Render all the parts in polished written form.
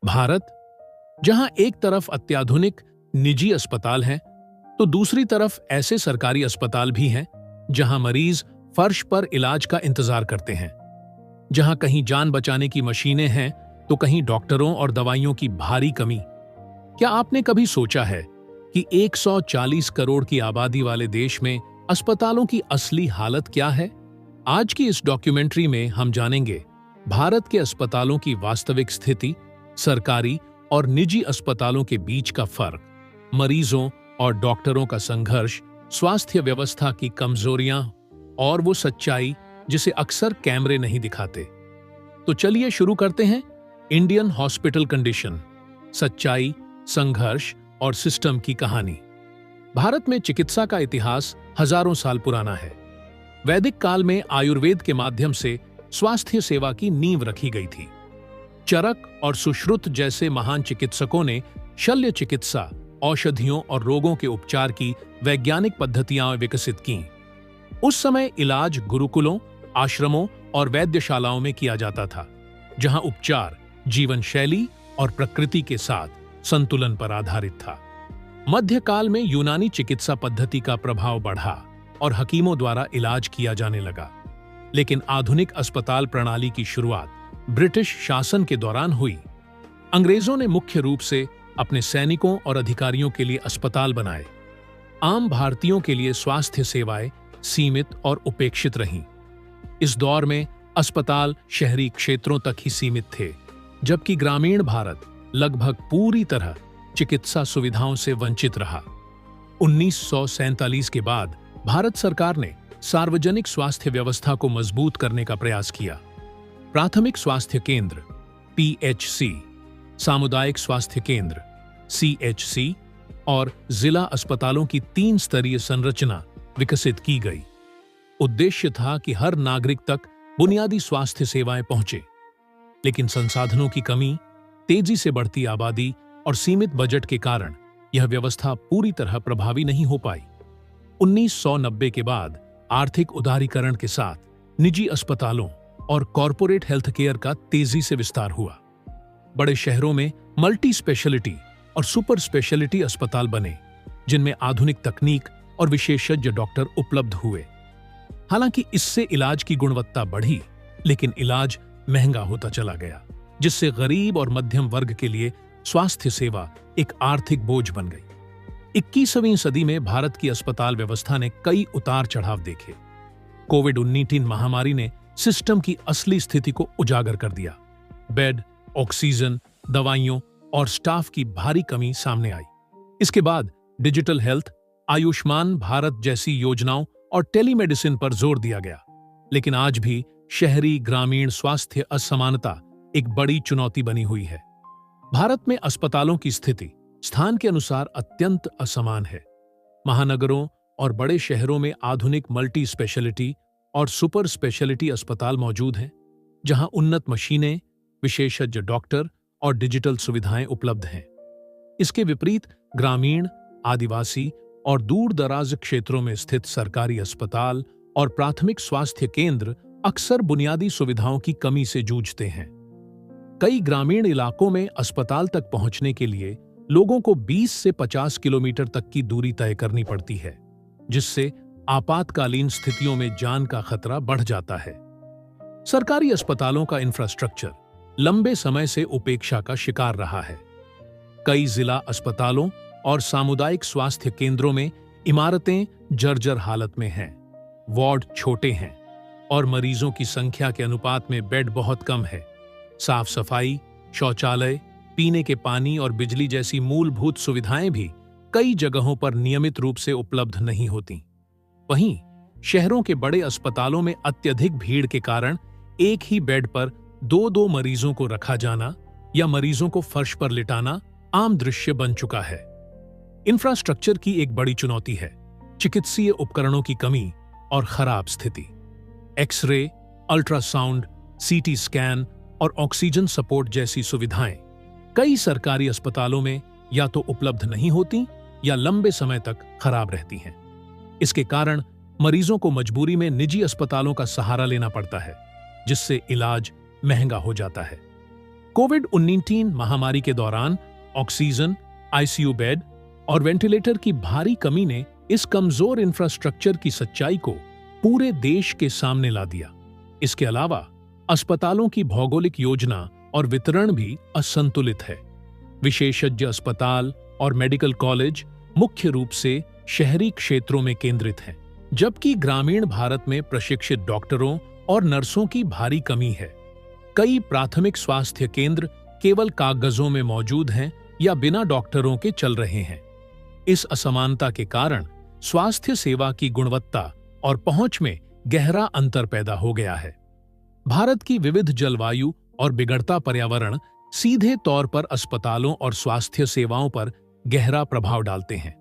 भारत, जहां एक तरफ अत्याधुनिक निजी अस्पताल हैं, तो दूसरी तरफ ऐसे सरकारी अस्पताल भी हैं जहां मरीज फर्श पर इलाज का इंतजार करते हैं, जहां कहीं जान बचाने की मशीनें हैं तो कहीं डॉक्टरों और दवाइयों की भारी कमी। क्या आपने कभी सोचा है कि 140 करोड़ की आबादी वाले देश में अस्पतालों की असली हालत क्या है? आज की इस डॉक्यूमेंट्री में हम जानेंगे भारत के अस्पतालों की वास्तविक स्थिति, सरकारी और निजी अस्पतालों के बीच का फर्क, मरीजों और डॉक्टरों का संघर्ष, स्वास्थ्य व्यवस्था की कमजोरियां और वो सच्चाई जिसे अक्सर कैमरे नहीं दिखाते। तो चलिए शुरू करते हैं। इंडियन हॉस्पिटल कंडीशन, सच्चाई, संघर्ष और सिस्टम की कहानी। भारत में चिकित्सा का इतिहास हजारों साल पुराना है। वैदिक काल में आयुर्वेद के माध्यम से स्वास्थ्य सेवा की नींव रखी गई थी। चरक और सुश्रुत जैसे महान चिकित्सकों ने शल्य चिकित्सा, औषधियों और रोगों के उपचार की वैज्ञानिक पद्धतियां विकसित कीं। उस समय इलाज गुरुकुलों, आश्रमों और वैद्यशालाओं में किया जाता था, जहां उपचार जीवन शैली और प्रकृति के साथ संतुलन पर आधारित था। मध्यकाल में यूनानी चिकित्सा पद्धति का प्रभाव बढ़ा और हकीमों द्वारा इलाज किया जाने लगा। लेकिन आधुनिक अस्पताल प्रणाली की शुरुआत ब्रिटिश शासन के दौरान हुई। अंग्रेजों ने मुख्य रूप से अपने सैनिकों और अधिकारियों के लिए अस्पताल बनाए। आम भारतीयों के लिए स्वास्थ्य सेवाएं सीमित और उपेक्षित रहीं। इस दौर में अस्पताल शहरी क्षेत्रों तक ही सीमित थे, जबकि ग्रामीण भारत लगभग पूरी तरह चिकित्सा सुविधाओं से वंचित रहा। 1947 के बाद भारत सरकार ने सार्वजनिक स्वास्थ्य व्यवस्था को मजबूत करने का प्रयास किया। प्राथमिक स्वास्थ्य केंद्र (PHC), सामुदायिक स्वास्थ्य केंद्र (CHC) और जिला अस्पतालों की 3 स्तरीय संरचना विकसित की गई। उद्देश्य था कि हर नागरिक तक बुनियादी स्वास्थ्य सेवाएं पहुंचे। लेकिन संसाधनों की कमी, तेजी से बढ़ती आबादी और सीमित बजट के कारण यह व्यवस्था पूरी तरह प्रभावी नहीं हो पाई। 1990 के बाद आर्थिक उदारीकरण के साथ निजी अस्पतालों और कॉरपोरेट हेल्थ केयर का तेजी से विस्तार हुआ। बड़े शहरों में मल्टी स्पेशलिटी और सुपर स्पेशलिटी अस्पताल बने, जिनमें आधुनिक तकनीक और विशेषज्ञ डॉक्टर उपलब्ध हुए। हालांकि इससे इलाज की गुणवत्ता बढ़ी, लेकिन इलाज महंगा होता चला गया, जिससे गरीब और मध्यम वर्ग के लिए स्वास्थ्य सेवा एक आर्थिक बोझ बन गई। 21वीं सदी में भारत की अस्पताल व्यवस्था ने कई उतार चढ़ाव देखे। कोविड-19 महामारी ने सिस्टम की असली स्थिति को उजागर कर दिया। बेड, ऑक्सीजन, दवाइयों और स्टाफ की भारी कमी सामने आई। इसके बाद डिजिटल हेल्थ, आयुष्मान भारत जैसी योजनाओं और टेलीमेडिसिन पर जोर दिया गया। लेकिन आज भी शहरी ग्रामीण स्वास्थ्य असमानता एक बड़ी चुनौती बनी हुई है। भारत में अस्पतालों की स्थिति स्थान के अनुसार अत्यंत असमान है। महानगरों और बड़े शहरों में आधुनिक मल्टी स्पेशलिटी और सुपर स्पेशलिटी अस्पताल मौजूद हैं, जहां उन्नत मशीनें, विशेषज्ञ डॉक्टर और डिजिटल सुविधाएं उपलब्ध हैं। इसके विपरीत ग्रामीण, आदिवासी और दूर दराज क्षेत्रों में स्थित सरकारी अस्पताल और प्राथमिक स्वास्थ्य केंद्र अक्सर बुनियादी सुविधाओं की कमी से जूझते हैं। कई ग्रामीण इलाकों में अस्पताल तक पहुंचने के लिए लोगों को 20 से 50 किलोमीटर तक की दूरी तय करनी पड़ती है, जिससे आपातकालीन स्थितियों में जान का खतरा बढ़ जाता है। सरकारी अस्पतालों का इंफ्रास्ट्रक्चर लंबे समय से उपेक्षा का शिकार रहा है। कई जिला अस्पतालों और सामुदायिक स्वास्थ्य केंद्रों में इमारतें जर्जर हालत में हैं, वार्ड छोटे हैं और मरीजों की संख्या के अनुपात में बेड बहुत कम है। साफ सफाई, शौचालय, पीने के पानी और बिजली जैसी मूलभूत सुविधाएं भी कई जगहों पर नियमित रूप से उपलब्ध नहीं होती। वहीं शहरों के बड़े अस्पतालों में अत्यधिक भीड़ के कारण एक ही बेड पर 2-2 मरीजों को रखा जाना या मरीजों को फर्श पर लिटाना आम दृश्य बन चुका है। इंफ्रास्ट्रक्चर की एक बड़ी चुनौती है चिकित्सीय उपकरणों की कमी और खराब स्थिति। एक्सरे, अल्ट्रासाउंड, सीटी स्कैन और ऑक्सीजन सपोर्ट जैसी सुविधाएं कई सरकारी अस्पतालों में या तो उपलब्ध नहीं होती या लंबे समय तक खराब रहती हैं। इसके कारण मरीजों को मजबूरी में निजी अस्पतालों का सहारा लेना पड़ता है, जिससे इलाज महंगा हो जाता है। कोविड-19 महामारी के दौरान ऑक्सीजन, आईसीयू बेड और वेंटिलेटर की भारी कमी ने इस कमजोर इंफ्रास्ट्रक्चर की सच्चाई को पूरे देश के सामने ला दिया। इसके अलावा अस्पतालों की भौगोलिक योजना और वितरण भी असंतुलित है। विशेषज्ञ अस्पताल और मेडिकल कॉलेज मुख्य रूप से शहरी क्षेत्रों में केंद्रित हैं, जबकि ग्रामीण भारत में प्रशिक्षित डॉक्टरों और नर्सों की भारी कमी है। कई प्राथमिक स्वास्थ्य केंद्र केवल कागजों में मौजूद हैं या बिना डॉक्टरों के चल रहे हैं। इस असमानता के कारण स्वास्थ्य सेवा की गुणवत्ता और पहुंच में गहरा अंतर पैदा हो गया है। भारत की विविध जलवायु और बिगड़ता पर्यावरण सीधे तौर पर अस्पतालों और स्वास्थ्य सेवाओं पर गहरा प्रभाव डालते हैं।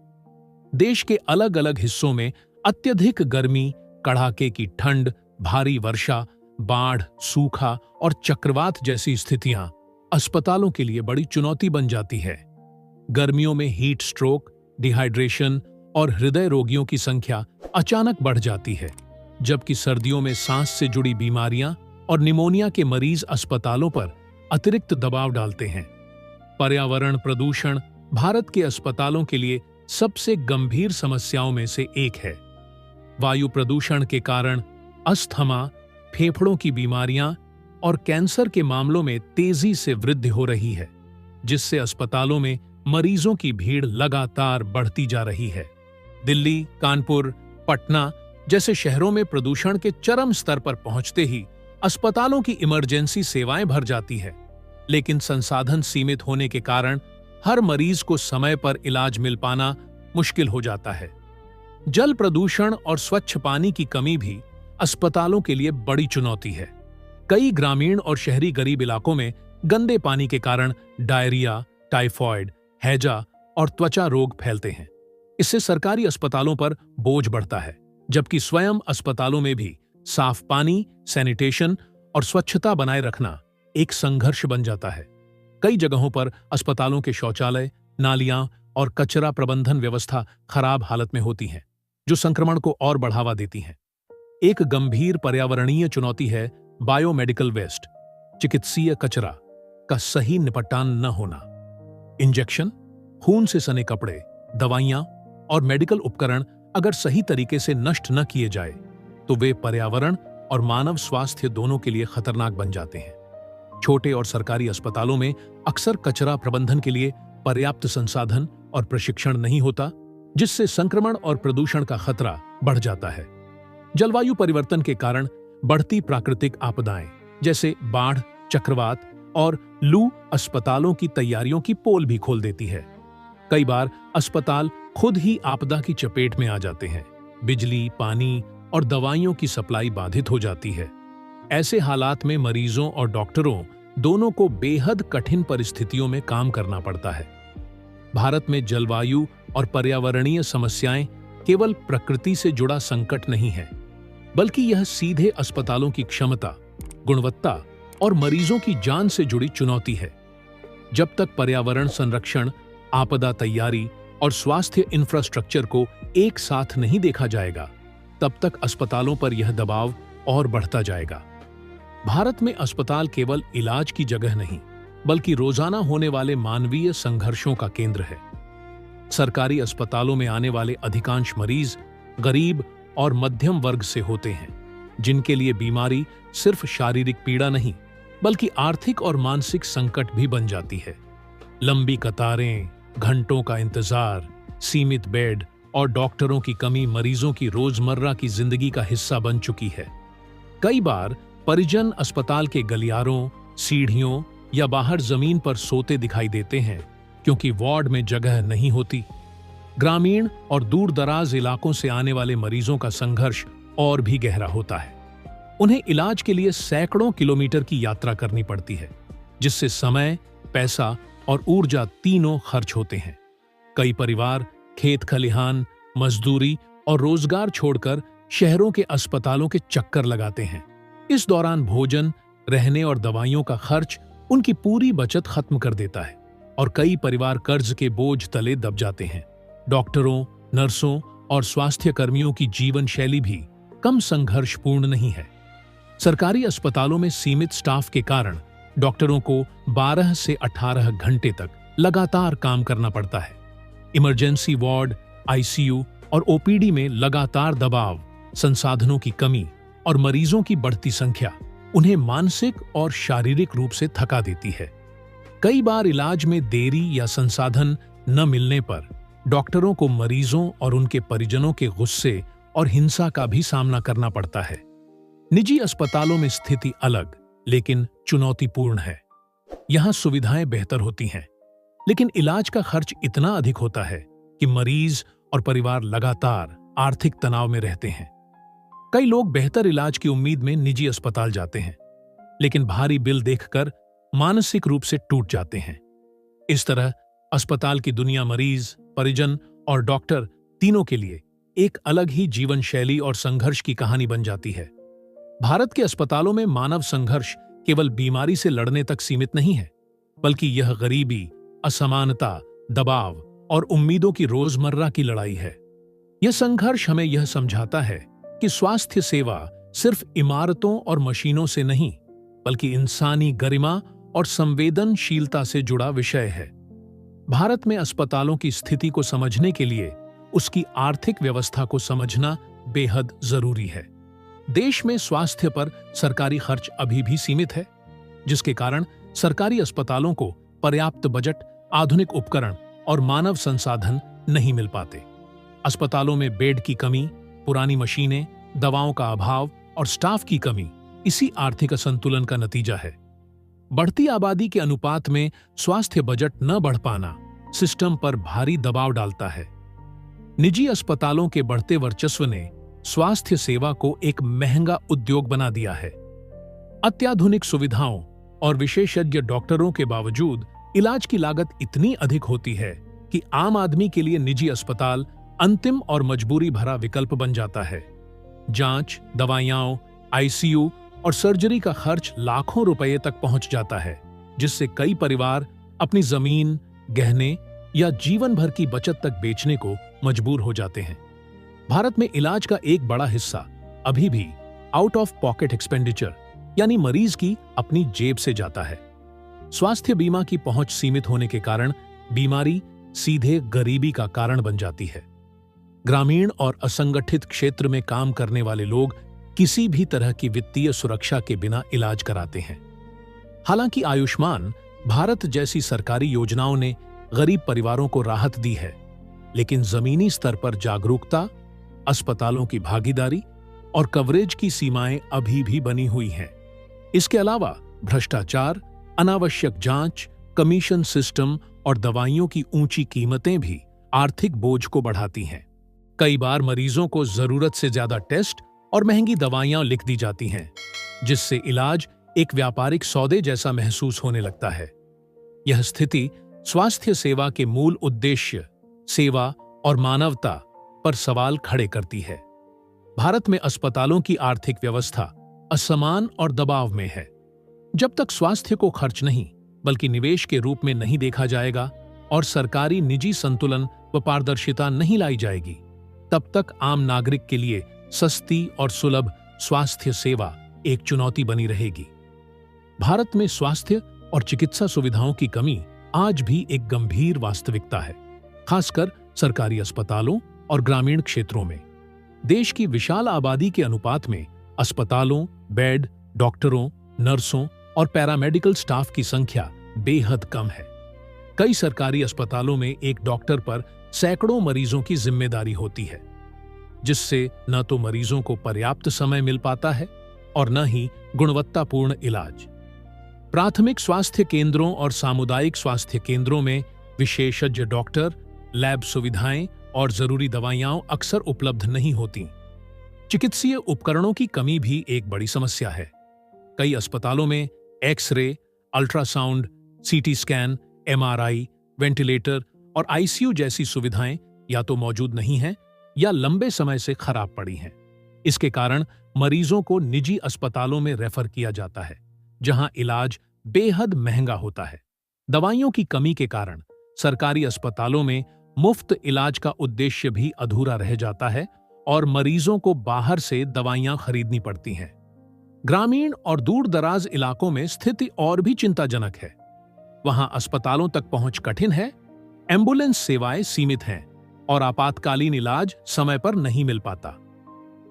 देश के अलग अलग हिस्सों में अत्यधिक गर्मी, कड़ाके की ठंड, भारी वर्षा, बाढ़, सूखा और चक्रवात जैसी स्थितियां अस्पतालों के लिए बड़ी चुनौती बन जाती है। गर्मियों में हीट स्ट्रोक, डिहाइड्रेशन और हृदय रोगियों की संख्या अचानक बढ़ जाती है, जबकि सर्दियों में सांस से जुड़ी बीमारियां और निमोनिया के मरीज अस्पतालों पर अतिरिक्त दबाव डालते हैं। पर्यावरण प्रदूषण भारत के अस्पतालों के लिए सबसे गंभीर समस्याओं में से एक है। वायु प्रदूषण के कारण अस्थमा, फेफड़ों की बीमारियां और कैंसर के मामलों में तेजी से वृद्धि हो रही है, जिससे अस्पतालों में मरीजों की भीड़ लगातार बढ़ती जा रही है। दिल्ली, कानपुर, पटना जैसे शहरों में प्रदूषण के चरम स्तर पर पहुंचते ही अस्पतालों की इमरजेंसी सेवाएं भर जाती है, लेकिन संसाधन सीमित होने के कारण हर मरीज को समय पर इलाज मिल पाना मुश्किल हो जाता है। जल प्रदूषण और स्वच्छ पानी की कमी भी अस्पतालों के लिए बड़ी चुनौती है। कई ग्रामीण और शहरी गरीब इलाकों में गंदे पानी के कारण डायरिया, टाइफॉइड, हैजा और त्वचा रोग फैलते हैं। इससे सरकारी अस्पतालों पर बोझ बढ़ता है, जबकि स्वयं अस्पतालों में भी साफ पानी, सैनिटेशन और स्वच्छता बनाए रखना एक संघर्ष बन जाता है। कई जगहों पर अस्पतालों के शौचालय, नालियां और कचरा प्रबंधन व्यवस्था खराब हालत में होती हैं, जो संक्रमण को और बढ़ावा देती हैं। एक गंभीर पर्यावरणीय चुनौती है बायोमेडिकल वेस्ट, चिकित्सीय कचरा का सही निपटान न होना। इंजेक्शन, खून से सने कपड़े, दवाइयां और मेडिकल उपकरण अगर सही तरीके से नष्ट न किए जाए तो वे पर्यावरण और मानव स्वास्थ्य दोनों के लिए खतरनाक बन जाते हैं। छोटे और सरकारी अस्पतालों में अक्सर कचरा प्रबंधन के लिए पर्याप्त संसाधन और प्रशिक्षण नहीं होता, जिससे संक्रमण और प्रदूषण का खतरा बढ़ जाता है। जलवायु परिवर्तन के कारण बढ़ती प्राकृतिक आपदाएं जैसे बाढ़, चक्रवात और लू अस्पतालों की तैयारियों की पोल भी खोल देती है। कई बार अस्पताल खुद ही आपदा की चपेट में आ जाते हैं। बिजली, पानी और दवाइयों की सप्लाई बाधित हो जाती है। ऐसे हालात में मरीजों और डॉक्टरों दोनों को बेहद कठिन परिस्थितियों में काम करना पड़ता है। भारत में जलवायु और पर्यावरणीय समस्याएं केवल प्रकृति से जुड़ा संकट नहीं है, बल्कि यह सीधे अस्पतालों की क्षमता, गुणवत्ता और मरीजों की जान से जुड़ी चुनौती है। जब तक पर्यावरण संरक्षण, आपदा तैयारी और स्वास्थ्य इंफ्रास्ट्रक्चर को एक साथ नहीं देखा जाएगा, तब तक अस्पतालों पर यह दबाव और बढ़ता जाएगा। भारत में अस्पताल केवल इलाज की जगह नहीं, बल्कि रोजाना होने वाले मानवीय संघर्षों का केंद्र है। सरकारी अस्पतालों में आने वाले अधिकांश मरीज गरीब और मध्यम वर्ग से होते हैं, जिनके लिए बीमारी सिर्फ शारीरिक पीड़ा नहीं, बल्कि आर्थिक और मानसिक संकट भी बन जाती है। लंबी कतारें, घंटों का इंतजार, सीमित बेड और डॉक्टरों की कमी मरीजों की रोजमर्रा की जिंदगी का हिस्सा बन चुकी है। कई बार परिजन अस्पताल के गलियारों, सीढ़ियों या बाहर जमीन पर सोते दिखाई देते हैं, क्योंकि वार्ड में जगह नहीं होती। ग्रामीण और दूर दराज इलाकों से आने वाले मरीजों का संघर्ष और भी गहरा होता है। उन्हें इलाज के लिए सैकड़ों किलोमीटर की यात्रा करनी पड़ती है, जिससे समय, पैसा और ऊर्जा तीनों खर्च होते हैं। कई परिवार खेत खलिहान, मजदूरी और रोजगार छोड़कर शहरों के अस्पतालों के चक्कर लगाते हैं। इस दौरान भोजन, रहने और दवाइयों का खर्च उनकी पूरी बचत खत्म कर देता है और कई परिवार कर्ज के बोझ तले दब जाते हैं। डॉक्टरों, नर्सों और स्वास्थ्य कर्मियों की जीवन शैली भी कम संघर्षपूर्ण नहीं है। सरकारी अस्पतालों में सीमित स्टाफ के कारण डॉक्टरों को 12 से 18 घंटे तक लगातार काम करना पड़ता है। इमरजेंसी वार्ड, आईसीयू और ओपीडी में लगातार दबाव, संसाधनों की कमी और मरीजों की बढ़ती संख्या उन्हें मानसिक और शारीरिक रूप से थका देती है। कई बार इलाज में देरी या संसाधन न मिलने पर डॉक्टरों को मरीजों और उनके परिजनों के गुस्से और हिंसा का भी सामना करना पड़ता है। निजी अस्पतालों में स्थिति अलग लेकिन चुनौतीपूर्ण है। यहां सुविधाएं बेहतर होती हैं, लेकिन इलाज का खर्च इतना अधिक होता है कि मरीज और परिवार लगातार आर्थिक तनाव में रहते हैं। कई लोग बेहतर इलाज की उम्मीद में निजी अस्पताल जाते हैं, लेकिन भारी बिल देखकर मानसिक रूप से टूट जाते हैं। इस तरह अस्पताल की दुनिया मरीज, परिजन और डॉक्टर तीनों के लिए एक अलग ही जीवन शैली और संघर्ष की कहानी बन जाती है। भारत के अस्पतालों में मानव संघर्ष केवल बीमारी से लड़ने तक सीमित नहीं है, बल्कि यह गरीबी, असमानता, दबाव और उम्मीदों की रोजमर्रा की लड़ाई है। यह संघर्ष हमें यह समझाता है कि स्वास्थ्य सेवा सिर्फ इमारतों और मशीनों से नहीं, बल्कि इंसानी गरिमा और संवेदनशीलता से जुड़ा विषय है। भारत में अस्पतालों की स्थिति को समझने के लिए उसकी आर्थिक व्यवस्था को समझना बेहद जरूरी है। देश में स्वास्थ्य पर सरकारी खर्च अभी भी सीमित है, जिसके कारण सरकारी अस्पतालों को पर्याप्त बजट, आधुनिक उपकरण और मानव संसाधन नहीं मिल पाते। अस्पतालों में बेड की कमी, पुरानी मशीनें, दवाओं का अभाव और स्टाफ की कमी इसी आर्थिक असंतुलन का नतीजा है। बढ़ती आबादी के अनुपात में स्वास्थ्य बजट न बढ़ पाना सिस्टम पर भारी दबाव डालता है। निजी अस्पतालों के बढ़ते वर्चस्व ने स्वास्थ्य सेवा को एक महंगा उद्योग बना दिया है। अत्याधुनिक सुविधाओं और विशेषज्ञ डॉक्टरों के बावजूद इलाज की लागत इतनी अधिक होती है कि आम आदमी के लिए निजी अस्पताल अंतिम और मजबूरी भरा विकल्प बन जाता है। जांच, दवाइयां, आईसीयू और सर्जरी का खर्च लाखों रुपए तक पहुंच जाता है, जिससे कई परिवार अपनी जमीन, गहने या जीवन भर की बचत तक बेचने को मजबूर हो जाते हैं। भारत में इलाज का एक बड़ा हिस्सा अभी भी आउट ऑफ पॉकेट एक्सपेंडिचर यानी मरीज की अपनी जेब से जाता है। स्वास्थ्य बीमा की पहुंच सीमित होने के कारण बीमारी सीधे गरीबी का कारण बन जाती है। ग्रामीण और असंगठित क्षेत्र में काम करने वाले लोग किसी भी तरह की वित्तीय सुरक्षा के बिना इलाज कराते हैं। हालांकि आयुष्मान भारत जैसी सरकारी योजनाओं ने गरीब परिवारों को राहत दी है, लेकिन जमीनी स्तर पर जागरूकता, अस्पतालों की भागीदारी और कवरेज की सीमाएं अभी भी बनी हुई हैं। इसके अलावा भ्रष्टाचार, अनावश्यक जांच, कमीशन सिस्टम और दवाइयों की ऊंची कीमतें भी आर्थिक बोझ को बढ़ाती हैं। कई बार मरीजों को जरूरत से ज्यादा टेस्ट और महंगी दवाइयां लिख दी जाती हैं, जिससे इलाज एक व्यापारिक सौदे जैसा महसूस होने लगता है। यह स्थिति स्वास्थ्य सेवा के मूल उद्देश्य, सेवा और मानवता पर सवाल खड़े करती है। भारत में अस्पतालों की आर्थिक व्यवस्था असमान और दबाव में है। जब तक स्वास्थ्य को खर्च नहीं बल्कि निवेश के रूप में नहीं देखा जाएगा और सरकारी निजी संतुलन व पारदर्शिता नहीं लाई जाएगी, तब तक आम नागरिक के लिए सस्ती और सुलभ स्वास्थ्य सेवा एक चुनौती बनी रहेगी। भारत में स्वास्थ्य और चिकित्सा सुविधाओं की कमी आज भी एक गंभीर वास्तविकता है, खासकर सरकारी अस्पतालों और ग्रामीण क्षेत्रों में। देश की विशाल आबादी के अनुपात में अस्पतालों, बेड, डॉक्टरों, नर्सों और पैरामेडिकल स्टाफ की संख्या बेहद कम है। कई सरकारी अस्पतालों में एक डॉक्टर पर सैकड़ों मरीजों की जिम्मेदारी होती है, जिससे न तो मरीजों को पर्याप्त समय मिल पाता है और न ही गुणवत्तापूर्ण इलाज। प्राथमिक स्वास्थ्य केंद्रों और सामुदायिक स्वास्थ्य केंद्रों में विशेषज्ञ डॉक्टर, लैब सुविधाएं और जरूरी दवाइयां अक्सर उपलब्ध नहीं होती। चिकित्सीय उपकरणों की कमी भी एक बड़ी समस्या है। कई अस्पतालों में x-ray, ultrasound, CT scan, MRI, ventilator और आईसीयू जैसी सुविधाएं या तो मौजूद नहीं हैं या लंबे समय से खराब पड़ी हैं। इसके कारण मरीजों को निजी अस्पतालों में रेफर किया जाता है, जहां इलाज बेहद महंगा होता है। दवाइयों की कमी के कारण सरकारी अस्पतालों में मुफ्त इलाज का उद्देश्य भी अधूरा रह जाता है और मरीजों को बाहर से दवाइयां खरीदनी पड़ती हैं। ग्रामीण और दूर दराज इलाकों में स्थिति और भी चिंताजनक है। वहां अस्पतालों तक पहुंच कठिन है, एम्बुलेंस सेवाएं सीमित हैं और आपातकालीन इलाज समय पर नहीं मिल पाता।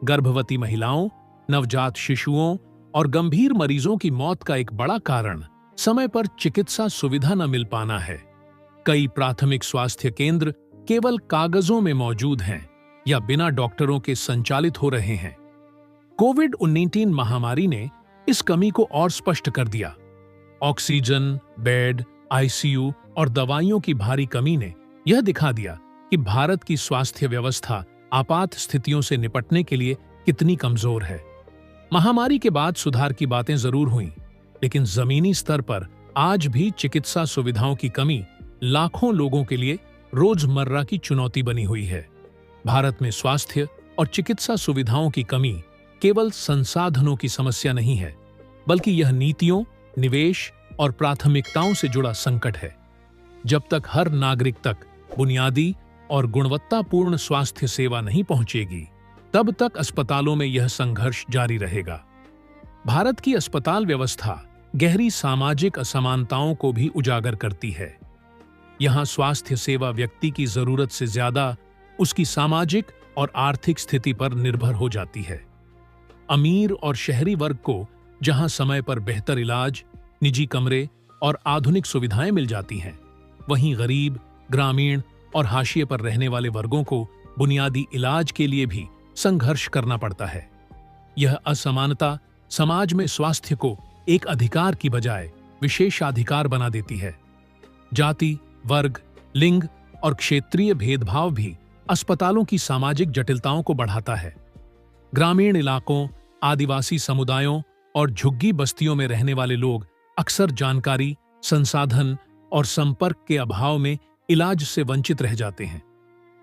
गर्भवती महिलाओं, नवजात शिशुओं और गंभीर मरीजों की मौत का एक बड़ा कारण समय पर चिकित्सा सुविधा न मिल पाना है। कई प्राथमिक स्वास्थ्य केंद्र केवल कागजों में मौजूद हैं या बिना डॉक्टरों के संचालित हो रहे हैं। कोविड-19 महामारी ने इस कमी को और स्पष्ट कर दिया। ऑक्सीजन, बेड, आईसीयू और दवाइयों की भारी कमी ने यह दिखा दिया कि भारत की स्वास्थ्य व्यवस्था आपात स्थितियों से निपटने के लिए कितनी कमजोर है। महामारी के बाद सुधार की बातें जरूर हुईं, लेकिन जमीनी स्तर पर आज भी चिकित्सा सुविधाओं की कमी लाखों लोगों के लिए रोजमर्रा की चुनौती बनी हुई है। भारत में स्वास्थ्य और चिकित्सा सुविधाओं की कमी केवल संसाधनों की समस्या नहीं है, बल्कि यह नीतियों, निवेश और प्राथमिकताओं से जुड़ा संकट है। जब तक हर नागरिक तक बुनियादी और गुणवत्तापूर्ण स्वास्थ्य सेवा नहीं पहुंचेगी, तब तक अस्पतालों में यह संघर्ष जारी रहेगा। भारत की अस्पताल व्यवस्था गहरी सामाजिक असमानताओं को भी उजागर करती है। यहाँ स्वास्थ्य सेवा व्यक्ति की जरूरत से ज्यादा उसकी सामाजिक और आर्थिक स्थिति पर निर्भर हो जाती है। अमीर और शहरी वर्ग को जहां समय पर बेहतर इलाज, निजी कमरे और आधुनिक सुविधाएं मिल जाती हैं, वहीं गरीब, ग्रामीण और हाशिए पर रहने वाले वर्गों को बुनियादी इलाज के लिए भी संघर्ष करना पड़ता है। यह असमानता समाज में स्वास्थ्य को एक अधिकार की बजाय विशेषाधिकार बना देती है। जाति, वर्ग, लिंग और क्षेत्रीय भेदभाव भी अस्पतालों की सामाजिक जटिलताओं को बढ़ाता है। ग्रामीण इलाकों, आदिवासी समुदायों और झुग्गी बस्तियों में रहने वाले लोग अक्सर जानकारी, संसाधन और संपर्क के अभाव में इलाज से वंचित रह जाते हैं।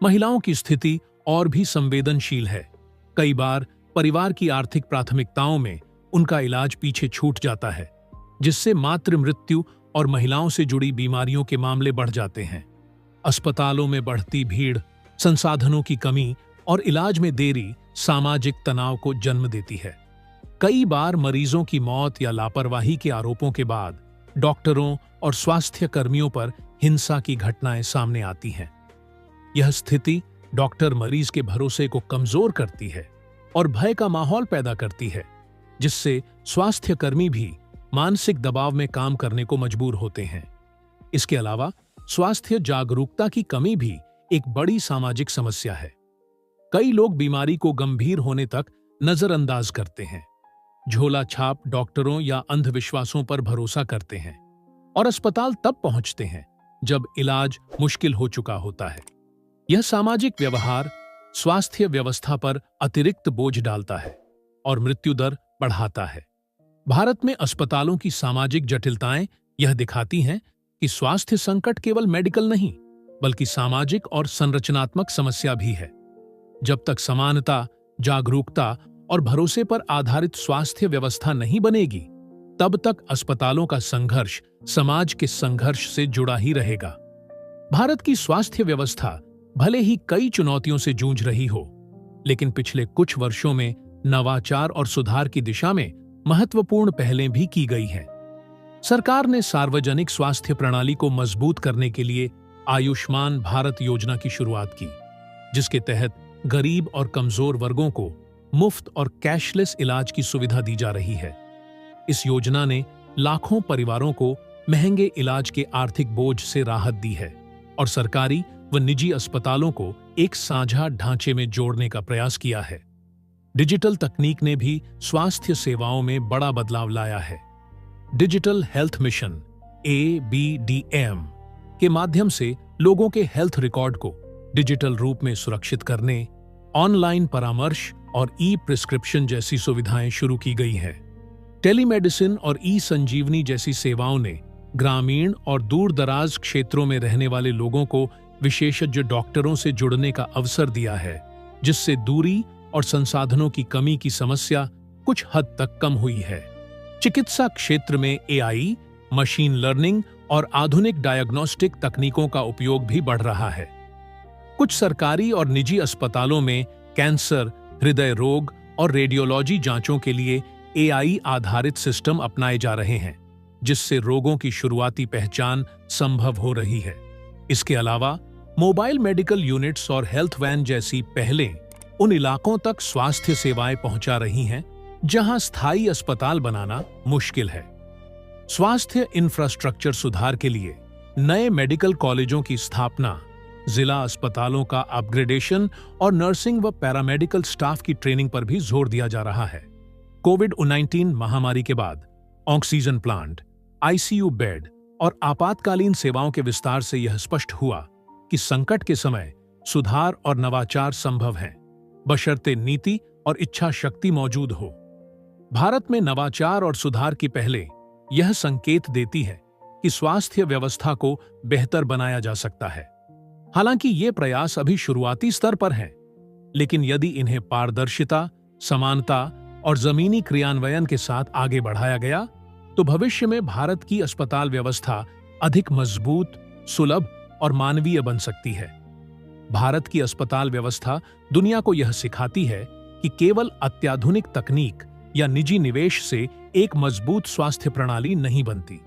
महिलाओं की स्थिति और भी संवेदनशील है। कई बार परिवार की आर्थिक प्राथमिकताओं में उनका इलाज पीछे छूट जाता है, जिससे मातृ मृत्यु और महिलाओं से जुड़ी बीमारियों के मामले बढ़ जाते हैं। अस्पतालों में बढ़ती भीड़, संसाधनों की कमी और इलाज में देरी सामाजिक तनाव को जन्म देती है। कई बार मरीजों की मौत या लापरवाही के आरोपों के बाद डॉक्टरों और स्वास्थ्य कर्मियों पर हिंसा की घटनाएं सामने आती हैं। यह स्थिति डॉक्टर मरीज के भरोसे को कमजोर करती है और भय का माहौल पैदा करती है, जिससे स्वास्थ्य कर्मी भी मानसिक दबाव में काम करने को मजबूर होते हैं। इसके अलावा स्वास्थ्य जागरूकता की कमी भी एक बड़ी सामाजिक समस्या है। कई लोग बीमारी को गंभीर होने तक नजरअंदाज करते हैं, झोला छाप डॉक्टरों या अंधविश्वासों पर भरोसा करते हैं और अस्पताल तब पहुंचते हैं जब इलाज मुश्किल हो चुका होता है। यह सामाजिक व्यवहार स्वास्थ्य व्यवस्था पर अतिरिक्त बोझ डालता है और मृत्यु दर बढ़ाता है। भारत में अस्पतालों की सामाजिक जटिलताएं यह दिखाती हैं कि स्वास्थ्य संकट केवल मेडिकल नहीं, बल्कि सामाजिक और संरचनात्मक समस्या भी है। जब तक समानता, जागरूकता और भरोसे पर आधारित स्वास्थ्य व्यवस्था नहीं बनेगी, तब तक अस्पतालों का संघर्ष समाज के संघर्ष से जुड़ा ही रहेगा। भारत की स्वास्थ्य व्यवस्था भले ही कई चुनौतियों से जूझ रही हो, लेकिन पिछले कुछ वर्षों में नवाचार और सुधार की दिशा में महत्वपूर्ण पहलें भी की गई हैं। सरकार ने सार्वजनिक स्वास्थ्य प्रणाली को मजबूत करने के लिए आयुष्मान भारत योजना की शुरुआत की, जिसके तहत गरीब और कमजोर वर्गों को मुफ्त और कैशलेस इलाज की सुविधा दी जा रही है। इस योजना ने लाखों परिवारों को महंगे इलाज के आर्थिक बोझ से राहत दी है और सरकारी व निजी अस्पतालों को एक साझा ढांचे में जोड़ने का प्रयास किया है। डिजिटल तकनीक ने भी स्वास्थ्य सेवाओं में बड़ा बदलाव लाया है। डिजिटल हेल्थ मिशन ABDM के माध्यम से लोगों के हेल्थ रिकॉर्ड को डिजिटल रूप में सुरक्षित करने, ऑनलाइन परामर्श और ई-प्रिस्क्रिप्शन जैसी सुविधाएं शुरू की गई हैं। टेलीमेडिसिन और ई-संजीवनी जैसी सेवाओं ने ग्रामीण और दूर दराज क्षेत्रों में रहने वाले लोगों को विशेषज्ञ डॉक्टरों से जुड़ने का अवसर दिया है, जिससे दूरी और संसाधनों की कमी की समस्या कुछ हद तक कम हुई है। चिकित्सा क्षेत्र में AI, मशीन लर्निंग और आधुनिक डायग्नोस्टिक तकनीकों का उपयोग भी बढ़ रहा है। कुछ सरकारी और निजी अस्पतालों में कैंसर, हृदय रोग और रेडियोलॉजी जांचों के लिए AI आधारित सिस्टम अपनाए जा रहे हैं, जिससे रोगों की शुरुआती पहचान संभव हो रही है। इसके अलावा मोबाइल मेडिकल यूनिट्स और हेल्थ वैन जैसी पहलें उन इलाकों तक स्वास्थ्य सेवाएं पहुंचा रही हैं जहां स्थायी अस्पताल बनाना मुश्किल है। स्वास्थ्य इंफ्रास्ट्रक्चर सुधार के लिए नए मेडिकल कॉलेजों की स्थापना, जिला अस्पतालों का अपग्रेडेशन और नर्सिंग व पैरामेडिकल स्टाफ की ट्रेनिंग पर भी जोर दिया जा रहा है। कोविड-19 महामारी के बाद ऑक्सीजन प्लांट, ICU बेड और आपातकालीन सेवाओं के विस्तार से यह स्पष्ट हुआ कि संकट के समय सुधार और नवाचार संभव हैं, बशर्ते नीति और इच्छा शक्ति मौजूद हो। भारत में नवाचार और सुधार की पहले यह संकेत देती है कि स्वास्थ्य व्यवस्था को बेहतर बनाया जा सकता है। हालांकि ये प्रयास अभी शुरुआती स्तर पर हैं, लेकिन यदि इन्हें पारदर्शिता, समानता और जमीनी क्रियान्वयन के साथ आगे बढ़ाया गया, तो भविष्य में भारत की अस्पताल व्यवस्था अधिक मजबूत, सुलभ और मानवीय बन सकती है। भारत की अस्पताल व्यवस्था दुनिया को यह सिखाती है कि केवल अत्याधुनिक तकनीक या निजी निवेश से एक मजबूत स्वास्थ्य प्रणाली नहीं बनती।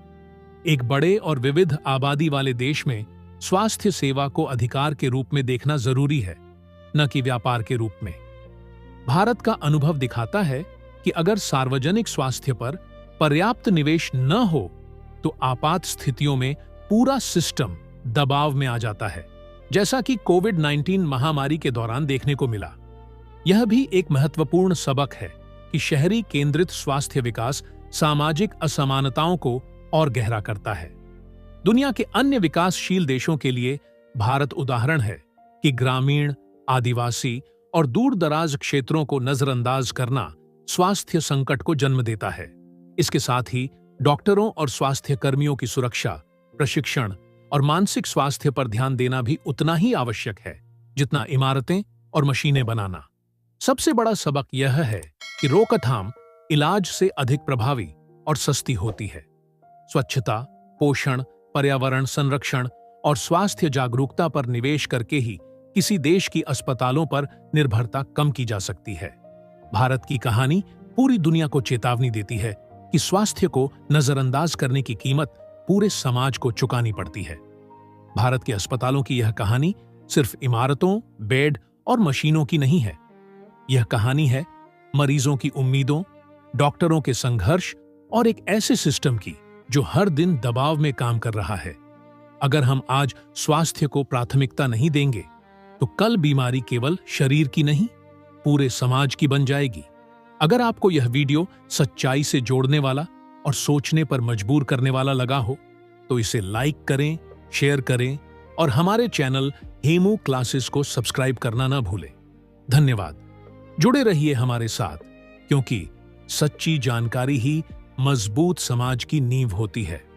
एक बड़े और विविध आबादी वाले देश में स्वास्थ्य सेवा को अधिकार के रूप में देखना जरूरी है, न कि व्यापार के रूप में। भारत का अनुभव दिखाता है कि अगर सार्वजनिक स्वास्थ्य पर पर्याप्त निवेश न हो, तो आपात स्थितियों में पूरा सिस्टम दबाव में आ जाता है, जैसा कि कोविड-19 महामारी के दौरान देखने को मिला। यह भी एक महत्वपूर्ण सबक है कि शहरी केंद्रित स्वास्थ्य विकास सामाजिक असमानताओं को और गहरा करता है। दुनिया के अन्य विकासशील देशों के लिए भारत उदाहरण है कि ग्रामीण, आदिवासी और दूर दराज क्षेत्रों को नजरअंदाज करना स्वास्थ्य संकट को जन्म देता है। इसके साथ ही डॉक्टरों और स्वास्थ्य कर्मियों की सुरक्षा, प्रशिक्षण और मानसिक स्वास्थ्य पर ध्यान देना भी उतना ही आवश्यक है जितना इमारतें और मशीनें बनाना। सबसे बड़ा सबक यह है कि रोकथाम इलाज से अधिक प्रभावी और सस्ती होती है। स्वच्छता, पोषण, पर्यावरण संरक्षण और स्वास्थ्य जागरूकता पर निवेश करके ही किसी देश की अस्पतालों पर निर्भरता कम की जा सकती है। भारत की कहानी पूरी दुनिया को चेतावनी देती है कि स्वास्थ्य को नजरअंदाज करने की कीमत पूरे समाज को चुकानी पड़ती है। भारत के अस्पतालों की यह कहानी सिर्फ इमारतों, बेड और मशीनों की नहीं है। यह कहानी है मरीजों की उम्मीदों, डॉक्टरों के संघर्ष और एक ऐसे सिस्टम की जो हर दिन दबाव में काम कर रहा है। अगर हम आज स्वास्थ्य को प्राथमिकता नहीं देंगे, तो कल बीमारी केवल शरीर की नहीं, पूरे समाज की बन जाएगी। अगर आपको यह वीडियो सच्चाई से जोड़ने वाला और सोचने पर मजबूर करने वाला लगा हो, तो इसे लाइक करें, शेयर करें और हमारे चैनल हेमू क्लासेस को सब्सक्राइब करना ना भूलें। धन्यवाद। जुड़े रहिए हमारे साथ, क्योंकि सच्ची जानकारी ही मजबूत समाज की नींव होती है।